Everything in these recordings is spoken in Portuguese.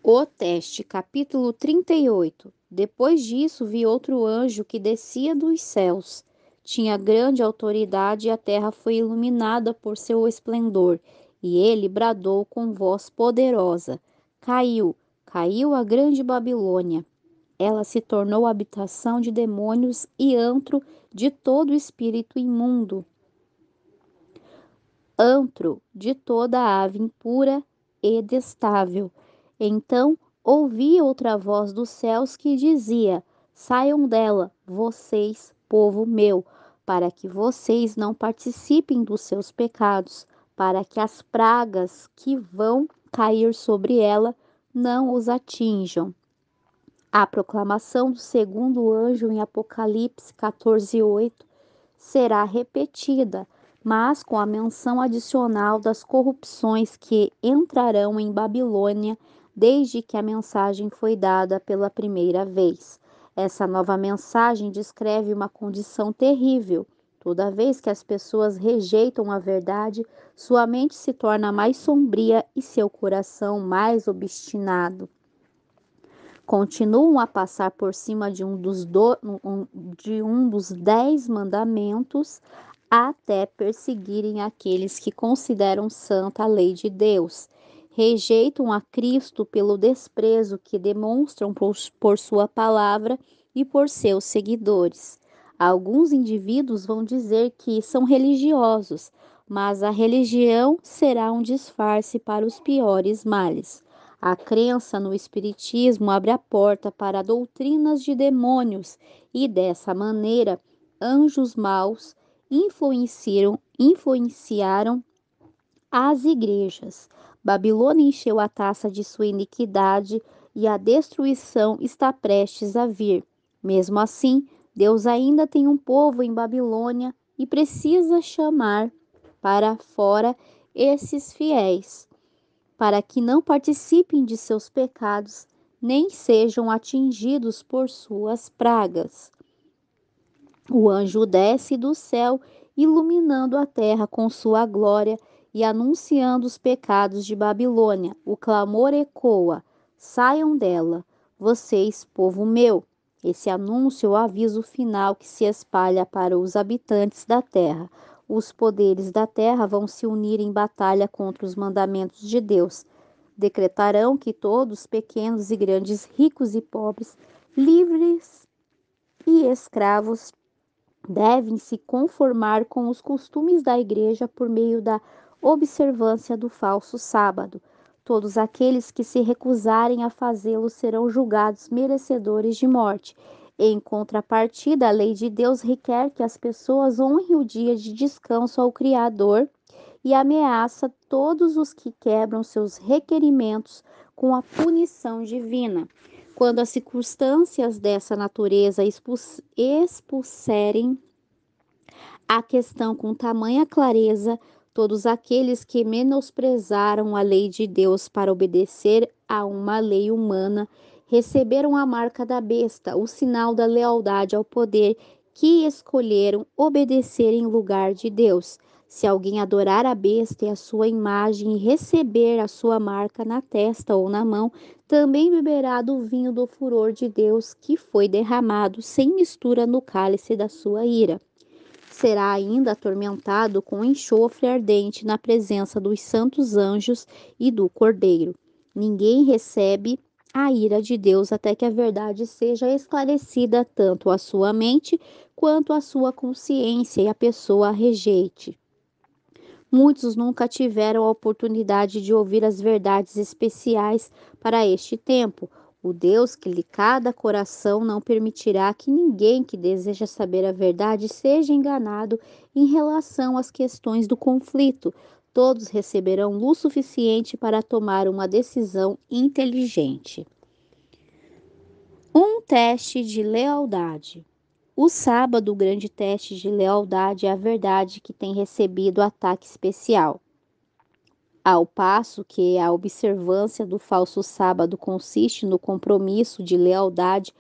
O teste, capítulo 38. Depois disso, vi outro anjo que descia dos céus. Tinha grande autoridade e a terra foi iluminada por seu esplendor. E ele bradou com voz poderosa: Caiu, caiu a grande Babilônia. Ela se tornou habitação de demônios e antro de todo espírito imundo, antro de toda ave impura e destável. Então ouvi outra voz dos céus que dizia: Saiam dela, vocês, povo meu, para que vocês não participem dos seus pecados, para que as pragas que vão cair sobre ela não os atinjam. A proclamação do segundo anjo em Apocalipse 14:8 será repetida, mas com a menção adicional das corrupções que entrarão em Babilônia desde que a mensagem foi dada pela primeira vez. Essa nova mensagem descreve uma condição terrível. Toda vez que as pessoas rejeitam a verdade, sua mente se torna mais sombria e seu coração mais obstinado. Continuam a passar por cima de um dos 10 mandamentos até perseguirem aqueles que consideram santa a lei de Deus. Rejeitam a Cristo pelo desprezo que demonstram por sua palavra e por seus seguidores. Alguns indivíduos vão dizer que são religiosos, mas a religião será um disfarce para os piores males. A crença no espiritismo abre a porta para doutrinas de demônios e, dessa maneira, anjos maus influenciaram as igrejas. Babilônia encheu a taça de sua iniquidade e a destruição está prestes a vir. Mesmo assim, Deus ainda tem um povo em Babilônia e precisa chamar para fora esses fiéis, para que não participem de seus pecados, nem sejam atingidos por suas pragas. O anjo desce do céu, iluminando a terra com sua glória e anunciando os pecados de Babilônia. O clamor ecoa: Saiam dela, vocês, povo meu. Esse anúncio é o aviso final que se espalha para os habitantes da terra. Os poderes da terra vão se unir em batalha contra os mandamentos de Deus. Decretarão que todos, pequenos e grandes, ricos e pobres, livres e escravos, devem se conformar com os costumes da igreja por meio da observância do falso sábado. Todos aqueles que se recusarem a fazê-lo serão julgados merecedores de morte. Em contrapartida, a lei de Deus requer que as pessoas honrem o dia de descanso ao Criador e ameaça todos os que quebram seus requerimentos com a punição divina. Quando as circunstâncias dessa natureza expulserem a questão com tamanha clareza, todos aqueles que menosprezaram a lei de Deus para obedecer a uma lei humana receberam a marca da besta, o sinal da lealdade ao poder, que escolheram obedecer em lugar de Deus. Se alguém adorar a besta e a sua imagem e receber a sua marca na testa ou na mão, também beberá do vinho do furor de Deus que foi derramado sem mistura no cálice da sua ira. Será ainda atormentado com enxofre ardente na presença dos santos anjos e do Cordeiro. Ninguém recebe a ira de Deus até que a verdade seja esclarecida tanto à sua mente quanto à sua consciência e a pessoa a rejeite. Muitos nunca tiveram a oportunidade de ouvir as verdades especiais para este tempo. O Deus que lhe cada coração não permitirá que ninguém que deseja saber a verdade seja enganado em relação às questões do conflito. Todos receberão luz suficiente para tomar uma decisão inteligente. Um teste de lealdade. O sábado, o grande teste de lealdade é a verdade que tem recebido ataque especial. Ao passo que a observância do falso sábado consiste no compromisso de lealdade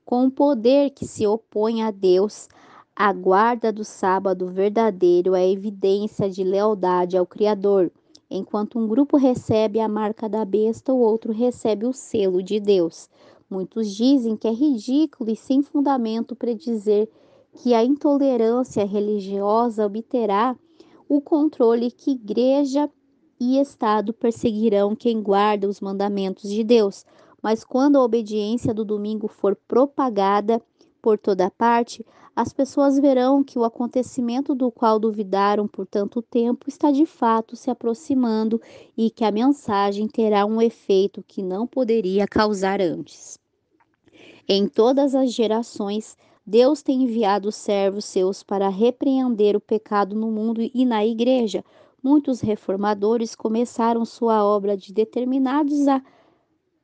com o poder que se opõe a Deus, a guarda do sábado verdadeiro é evidência de lealdade ao Criador. enquanto um grupo recebe a marca da besta, o outro recebe o selo de Deus. Muitos dizem que é ridículo e sem fundamento predizer que a intolerância religiosa obterá o controle que igreja e Estado perseguirão quem guarda os mandamentos de Deus. Mas quando a obediência do domingo for propagada por toda parte, as pessoas verão que o acontecimento do qual duvidaram por tanto tempo está de fato se aproximando e que a mensagem terá um efeito que não poderia causar antes. Em todas as gerações, Deus tem enviado servos seus para repreender o pecado no mundo e na igreja. Muitos reformadores começaram sua obra determinados a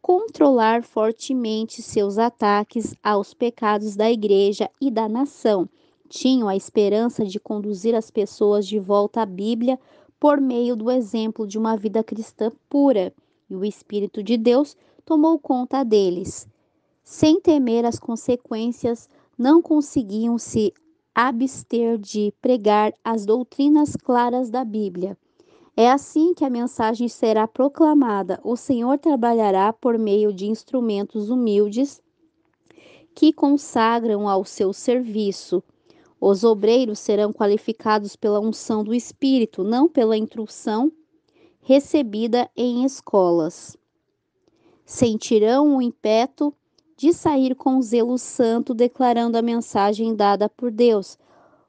controlar fortemente seus ataques aos pecados da igreja e da nação. Tinham a esperança de conduzir as pessoas de volta à Bíblia por meio do exemplo de uma vida cristã pura, e o Espírito de Deus tomou conta deles. Sem temer as consequências, não conseguiam se abster de pregar as doutrinas claras da Bíblia. É assim que a mensagem será proclamada. O Senhor trabalhará por meio de instrumentos humildes que consagram ao seu serviço. Os obreiros serão qualificados pela unção do Espírito, não pela instrução recebida em escolas. Sentirão o impeto de sair com zelo santo, declarando a mensagem dada por Deus.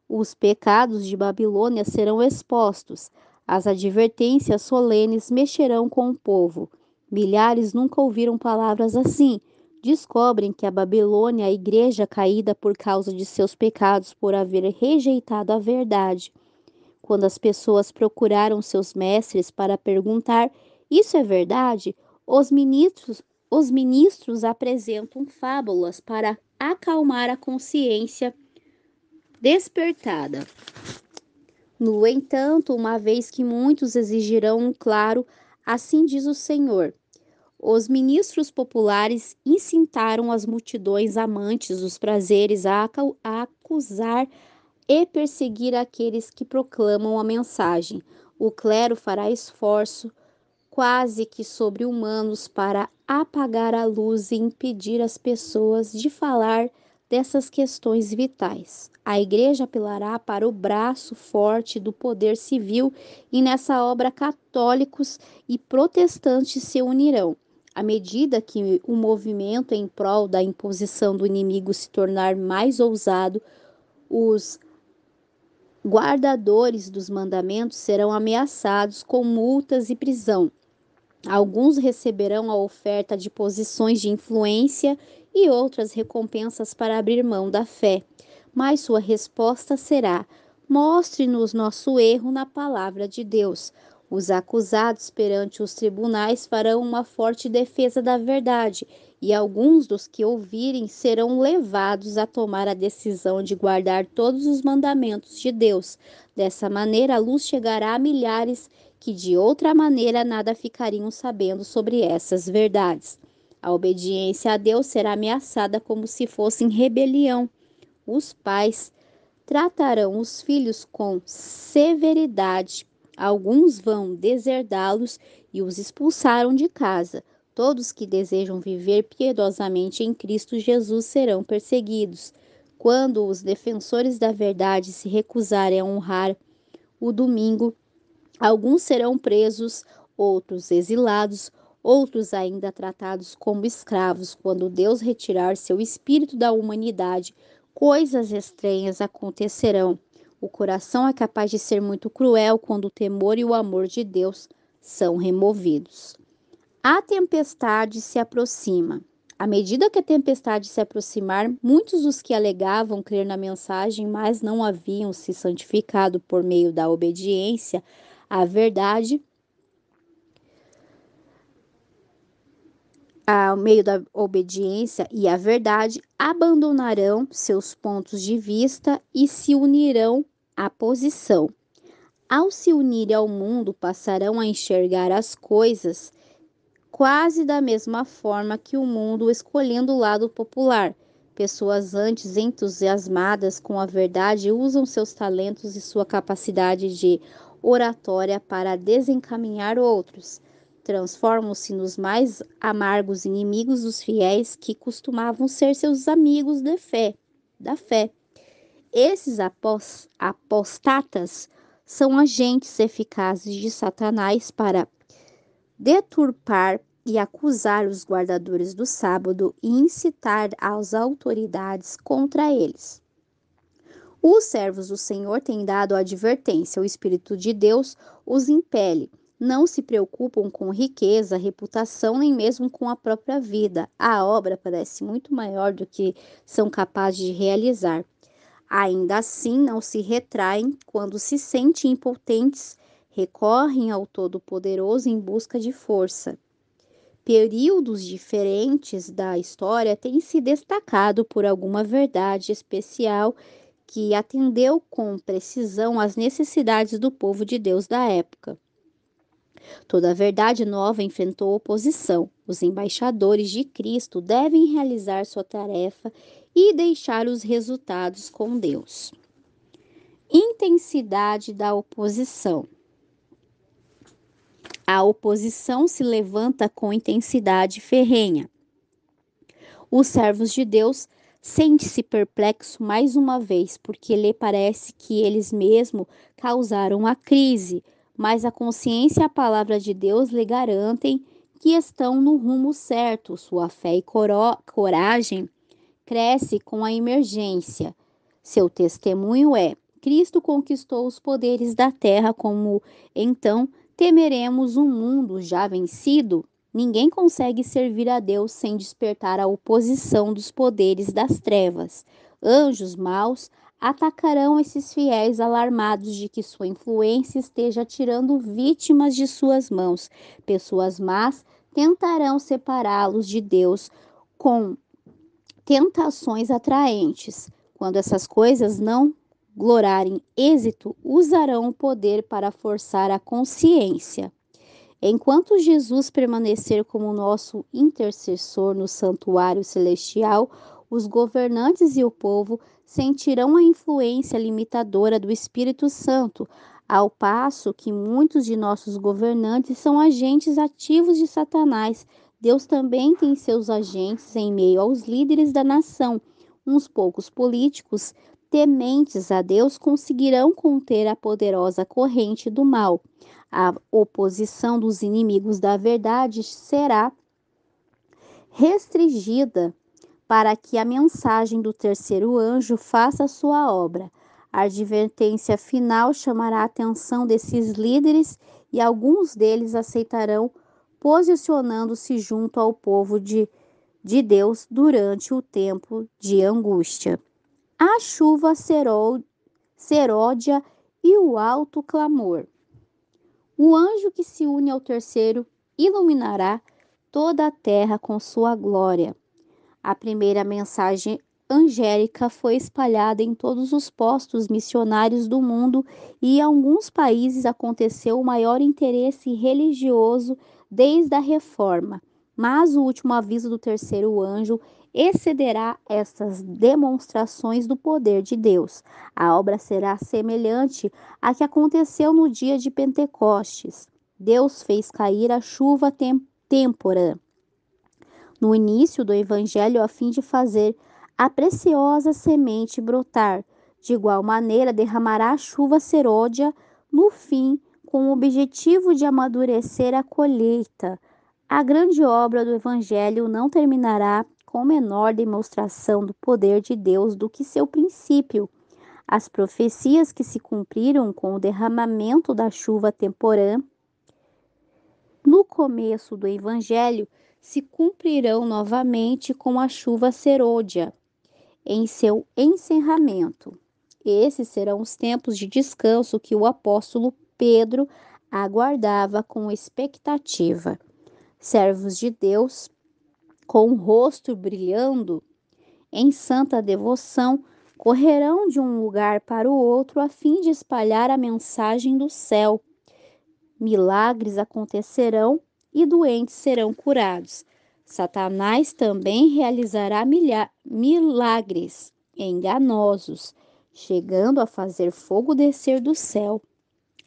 Os pecados de Babilônia serão expostos. As advertências solenes mexerão com o povo. Milhares nunca ouviram palavras assim. Descobrem que a Babilônia é a igreja caída por causa de seus pecados, por haver rejeitado a verdade. Quando as pessoas procuraram seus mestres para perguntar: isso é verdade? Os ministros apresentam fábulas para acalmar a consciência despertada. No entanto, uma vez que muitos exigirão um claro, assim diz o Senhor, os ministros populares incitaram as multidões amantes dos prazeres a acusar e perseguir aqueles que proclamam a mensagem. O clero fará esforço quase que sobre-humanos para apagar a luz e impedir as pessoas de falar dessas questões vitais. A igreja apelará para o braço forte do poder civil e nessa obra católicos e protestantes se unirão. À medida que o movimento em prol da imposição do inimigo se tornar mais ousado, os guardadores dos mandamentos serão ameaçados com multas e prisão. Alguns receberão a oferta de posições de influência e outras recompensas para abrir mão da fé. Mas sua resposta será: mostre-nos nosso erro na palavra de Deus. Os acusados perante os tribunais farão uma forte defesa da verdade, e alguns dos que ouvirem serão levados a tomar a decisão de guardar todos os mandamentos de Deus. Dessa maneira, a luz chegará a milhares que de outra maneira nada ficariam sabendo sobre essas verdades. A obediência a Deus será ameaçada como se fosse rebelião. Os pais tratarão os filhos com severidade. Alguns vão deserdá-los e os expulsaram de casa. Todos que desejam viver piedosamente em Cristo Jesus serão perseguidos. Quando os defensores da verdade se recusarem a honrar o domingo, alguns serão presos, outros exilados, outros ainda tratados como escravos. Quando Deus retirar seu espírito da humanidade, coisas estranhas acontecerão. O coração é capaz de ser muito cruel quando o temor e o amor de Deus são removidos. A tempestade se aproxima. À medida que a tempestade se aproximar, muitos dos que alegavam crer na mensagem, mas não haviam se santificado por meio da obediência à verdade, ao meio da obediência e à verdade, abandonarão seus pontos de vista e se unirão à posição. Ao se unirem ao mundo, passarão a enxergar as coisas quase da mesma forma que o mundo, escolhendo o lado popular. Pessoas antes entusiasmadas com a verdade usam seus talentos e sua capacidade de oratória para desencaminhar outros. Transformam-se nos mais amargos inimigos dos fiéis que costumavam ser seus amigos da fé. Esses apostatas são agentes eficazes de Satanás para deturpar e acusar os guardadores do sábado e incitar as autoridades contra eles. Os servos do Senhor têm dado advertência, o Espírito de Deus os impele. Não se preocupam com riqueza, reputação, nem mesmo com a própria vida. A obra parece muito maior do que são capazes de realizar. Ainda assim, não se retraem quando se sentem impotentes, recorrem ao Todo-Poderoso em busca de força. Períodos diferentes da história têm se destacado por alguma verdade especial que atendeu com precisão às necessidades do povo de Deus da época. Toda verdade nova enfrentou oposição. Os embaixadores de Cristo devem realizar sua tarefa e deixar os resultados com Deus. Intensidade da oposição. A oposição se levanta com intensidade ferrenha. Os servos de Deus sentem-se perplexos mais uma vez, porque lhe parece que eles mesmos causaram a crise, mas a consciência e a palavra de Deus lhe garantem que estão no rumo certo. Sua fé e coragem cresce com a emergência. Seu testemunho é: Cristo conquistou os poderes da terra, como então temeremos um mundo já vencido? Ninguém consegue servir a Deus sem despertar a oposição dos poderes das trevas. Anjos maus atacarão esses fiéis alarmados de que sua influência esteja tirando vítimas de suas mãos. Pessoas más tentarão separá-los de Deus com tentações atraentes. Quando essas coisas não lograrem êxito, usarão o poder para forçar a consciência. Enquanto Jesus permanecer como nosso intercessor no santuário celestial, os governantes e o povo sentirão a influência limitadora do Espírito Santo, ao passo que muitos de nossos governantes são agentes ativos de Satanás. Deus também tem seus agentes em meio aos líderes da nação. Uns poucos políticos tementes a Deus conseguirão conter a poderosa corrente do mal. A oposição dos inimigos da verdade será restringida para que a mensagem do terceiro anjo faça sua obra. A advertência final chamará a atenção desses líderes e alguns deles aceitarão, posicionando-se junto ao povo de Deus durante o tempo de angústia. A chuva seródia e o alto clamor. O anjo que se une ao terceiro iluminará toda a terra com sua glória. A primeira mensagem angélica foi espalhada em todos os postos missionários do mundo e em alguns países aconteceu o maior interesse religioso desde a Reforma. Mas o último aviso do terceiro anjo excederá essas demonstrações do poder de Deus. A obra será semelhante à que aconteceu no dia de Pentecostes. Deus fez cair a chuva têmpora no início do Evangelho a fim de fazer a preciosa semente brotar. De igual maneira, derramará a chuva seródia no fim, com o objetivo de amadurecer a colheita. A grande obra do Evangelho não terminará com menor demonstração do poder de Deus do que seu princípio. As profecias que se cumpriram com o derramamento da chuva temporã no começo do Evangelho se cumprirão novamente com a chuva seródia em seu encerramento. Esses serão os tempos de descanso que o apóstolo Pedro aguardava com expectativa. Servos de Deus, com o rosto brilhando em santa devoção, correrão de um lugar para o outro a fim de espalhar a mensagem do céu. Milagres acontecerão e doentes serão curados. Satanás também realizará milagres enganosos, chegando a fazer fogo descer do céu.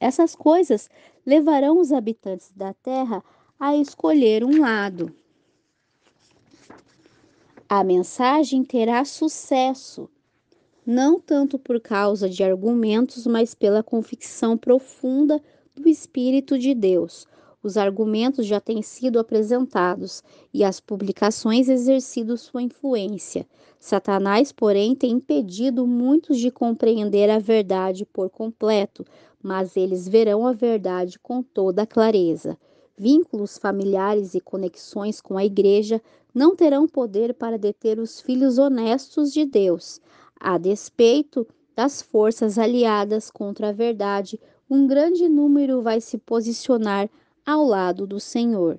Essas coisas levarão os habitantes da terra a escolher um lado. A mensagem terá sucesso, não tanto por causa de argumentos, mas pela convicção profunda do Espírito de Deus. Os argumentos já têm sido apresentados e as publicações exercido sua influência. Satanás, porém, tem impedido muitos de compreender a verdade por completo, mas eles verão a verdade com toda a clareza. Vínculos familiares e conexões com a igreja não terão poder para deter os filhos honestos de Deus. A despeito das forças aliadas contra a verdade, um grande número vai se posicionar ao lado do Senhor.